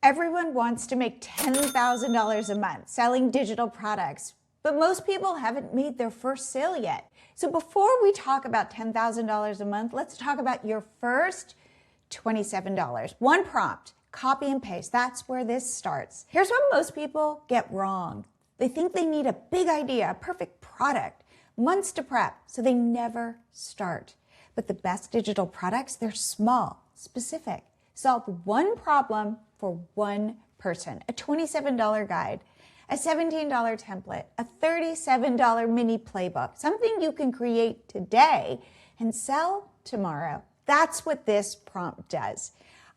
Everyone wants to make $10,000 a month selling digital products, but most people haven't made their first sale yet. So before we talk about $10,000 a month, let's talk about your first $27. One prompt, copy and paste. That's where this starts. Here's what most people get wrong. They think they need a big idea, a perfect product, months to prep, so they never start. But the best digital products, they're small, specific, solve one problem for one person. A $27 guide, a $17 template, a $37 mini playbook, something you can create today and sell tomorrow. That's what this prompt does.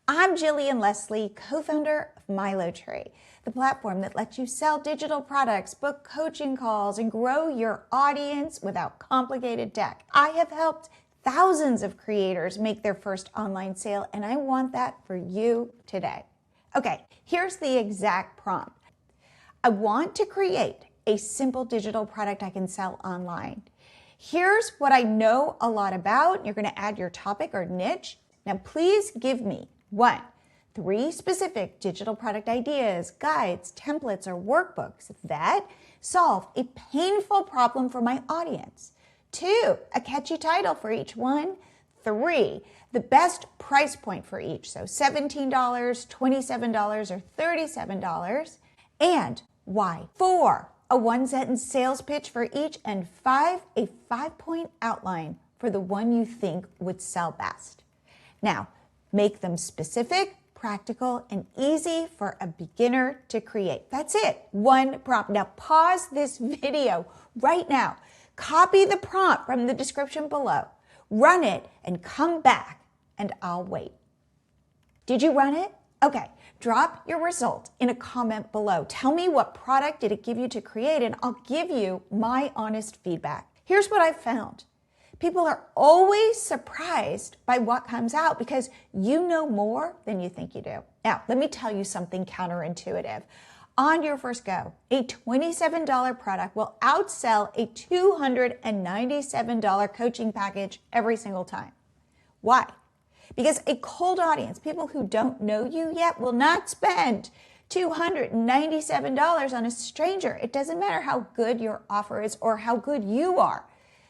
I'm Jillian Leslie, co-founder of MiloTree, the platform that lets you sell digital products, book coaching calls, and grow your audience without complicated tech. I have helped thousands of creators make their first online sale, and I want that for you today. Okay, here's the exact prompt. I want to create a simple digital product I can sell online. Here's what I know a lot about. You're going to add your topic or niche. Now, please give me 1, 3 specific digital product ideas, guides, templates, or workbooks that solve a painful problem for my audience. 2, a catchy title for each one. 3, the best price point for each, so $17, $27, or $37, and why. 4, a 1-sentence sales pitch for each, and 5, a 5-point outline for the one you think would sell best. Now, make them specific, practical, and easy for a beginner to create. That's it, one prompt. Now pause this video right now. Copy the prompt from the description below. Run it and come back, and I'll wait. Did you run it? Okay, drop your result in a comment below. Tell me what product did it give you to create, and I'll give you my honest feedback. Here's what I found. People are always surprised by what comes out because you know more than you think you do. Now, let me tell you something counterintuitive. On your first go, a $27 product will outsell a $297 coaching package every single time. Why? Because a cold audience, people who don't know you yet, will not spend $297 on a stranger. It doesn't matter how good your offer is or how good you are.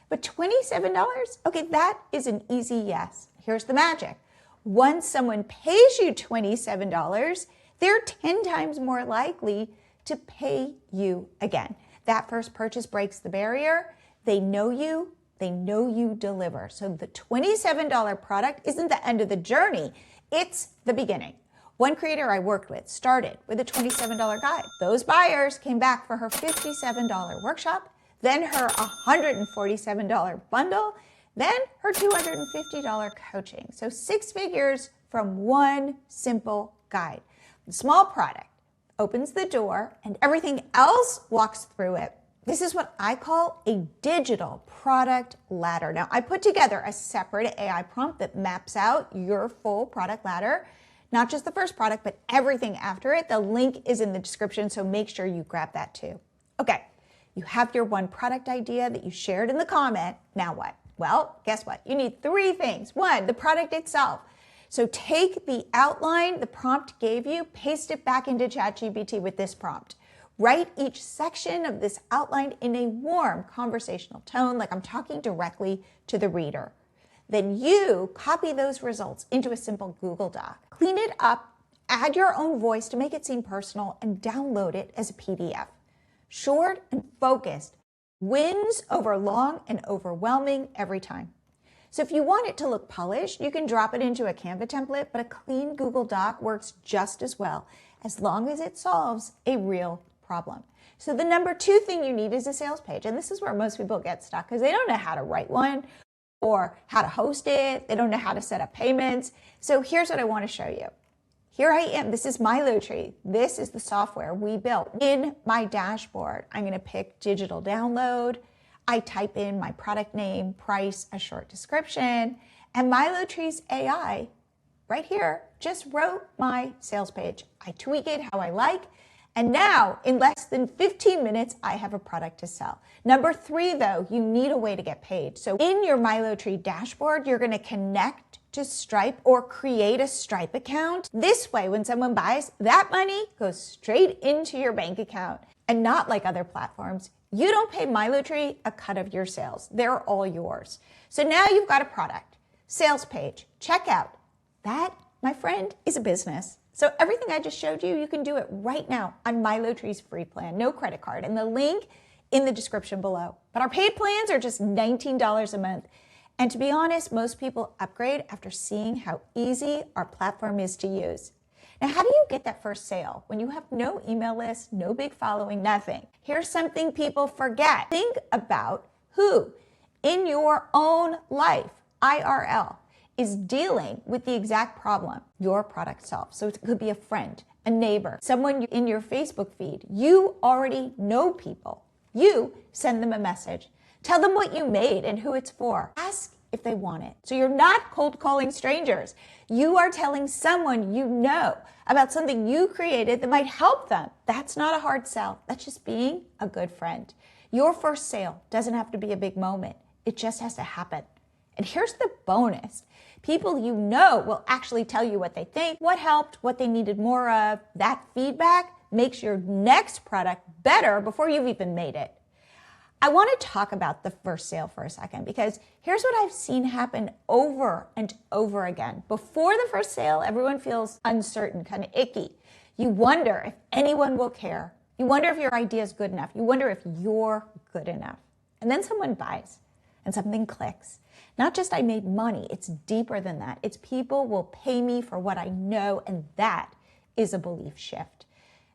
But $27? Okay, that is an easy yes. Here's the magic. Once someone pays you $27, they're 10 times more likely to pay you again. That first purchase breaks the barrier. They know you deliver. So the $27 product isn't the end of the journey, it's the beginning. One creator I worked with started with a $27 guide. Those buyers came back for her $57 workshop, then her $147 bundle, then her $250 coaching. So 6 figures from one simple guide. The small product opens the door and everything else walks through it. This is what I call a digital product ladder. Now, I put together a separate AI prompt that maps out your full product ladder, not just the first product, but everything after it. The link is in the description, so make sure you grab that too. Okay, you have your one product idea that you shared in the comment. Now what? Well, guess what? You need 3 things. 1, the product itself. So take the outline the prompt gave you, paste it back into ChatGPT with this prompt. Write each section of this outline in a warm conversational tone, like I'm talking directly to the reader. Then you copy those results into a simple Google Doc. Clean it up, add your own voice to make it seem personal, and download it as a PDF. Short and focused wins over long and overwhelming every time. So if you want it to look polished, you can drop it into a Canva template, but a clean Google Doc works just as well, as long as it solves a real problem. So the number 2 thing you need is a sales page. And this is where most people get stuck because they don't know how to write one or how to host it. They don't know how to set up payments. So here's what I want to show you. Here I am. This is MiloTree. This is the software we built. In my dashboard, I'm going to pick digital download. I type in my product name, price, a short description, and MiloTree's AI right here just wrote my sales page. I tweak it how I like, and now in less than 15 minutes, I have a product to sell. Number 3, though, you need a way to get paid. So in your MiloTree dashboard, you're going to connect to Stripe or create a Stripe account. This way, when someone buys, that money goes straight into your bank account. And not like other platforms, you don't pay MiloTree a cut of your sales. They're all yours. So now you've got a product, sales page, checkout. That, my friend, is a business. So everything I just showed you, you can do it right now on MiloTree's free plan, no credit card, and the link in the description below. But our paid plans are just $19 a month. And to be honest, most people upgrade after seeing how easy our platform is to use. Now, how do you get that first sale when you have no email list, no big following, nothing? Here's something people forget. Think about who in your own life, IRL, is dealing with the exact problem your product solves. So it could be a friend, a neighbor, someone in your Facebook feed. You already know people. You send them a message. Tell them what you made and who it's for. Ask if they want it. So you're not cold calling strangers. You are telling someone you know about something you created that might help them. That's not a hard sell. That's just being a good friend. Your first sale doesn't have to be a big moment. It just has to happen. And here's the bonus. People you know will actually tell you what they think, what helped, what they needed more of. That feedback makes your next product better before you've even made it. I want to talk about the first sale for a second because here's what I've seen happen over and over again. Before the first sale, everyone feels uncertain, kind of icky. You wonder if anyone will care. You wonder if your idea is good enough. You wonder if you're good enough. And then someone buys and something clicks. Not just I made money, it's deeper than that. It's people will pay me for what I know, and that is a belief shift.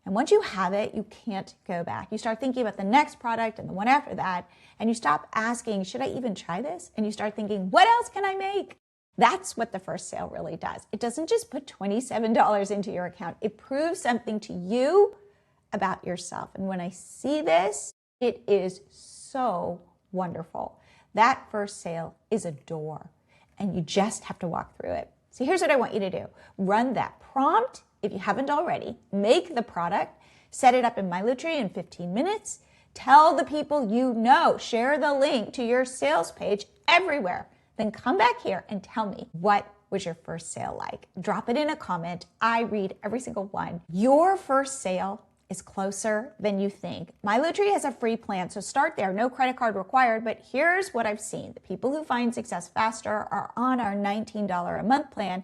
And once you have it, you can't go back. You start thinking about the next product and the one after that, and you stop asking, should I even try this? And you start thinking, what else can I make? That's what the first sale really does. It doesn't just put $27 into your account. It proves something to you about yourself. And when I see this, it is so wonderful. That first sale is a door, and you just have to walk through it. So here's what I want you to do. Run that prompt. If you haven't already, make the product, set it up in MiloTree in 15 minutes, tell the people you know, share the link to your sales page everywhere. Then come back here and tell me, what was your first sale like? Drop it in a comment. I read every single one. Your first sale is closer than you think. MiloTree has a free plan, so start there. No credit card required, but here's what I've seen. The people who find success faster are on our $19 a month plan.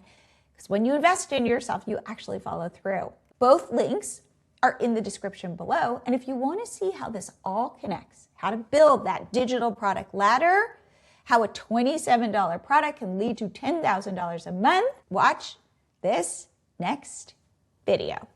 Because when you invest in yourself, you actually follow through. Both links are in the description below. And if you want to see how this all connects, how to build that digital product ladder, how a $27 product can lead to $10,000 a month, watch this next video.